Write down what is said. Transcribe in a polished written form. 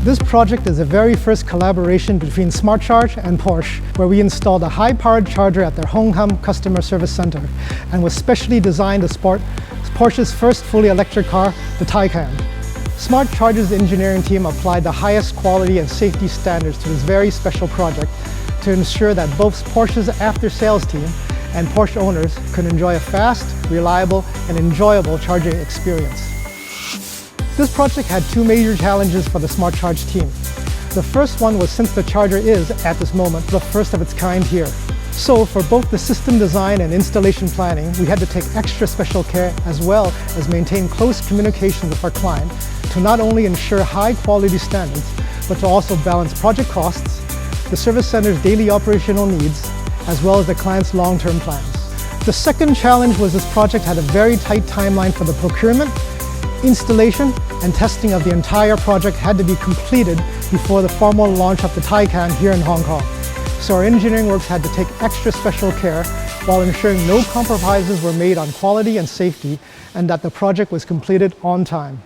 This project is the very first collaboration between Smart Charge and Porsche, where we installed a high-powered charger at their Hongham Customer Service Center and was specially designed to support Porsche's first fully electric car, the Taycan. Smart Charge's engineering team applied the highest quality and safety standards to this very special project to ensure that both Porsche's after-sales team and Porsche owners could enjoy a fast, reliable, and enjoyable charging experience. This project had two major challenges for the Smart Charge team. The first one was since the charger is, at this moment, the first of its kind here. So for both the system design and installation planning, we had to take extra special care as well as maintain close communication with our client to not only ensure high quality standards, but to also balance project costs, the service center's daily operational needs, as well as the client's long-term plans. The second challenge was this project had a very tight timeline for the procurement, installation, and testing of the entire project had to be completed before the formal launch of the Taycan here in Hong Kong. So our engineering works had to take extra special care while ensuring no compromises were made on quality and safety and that the project was completed on time.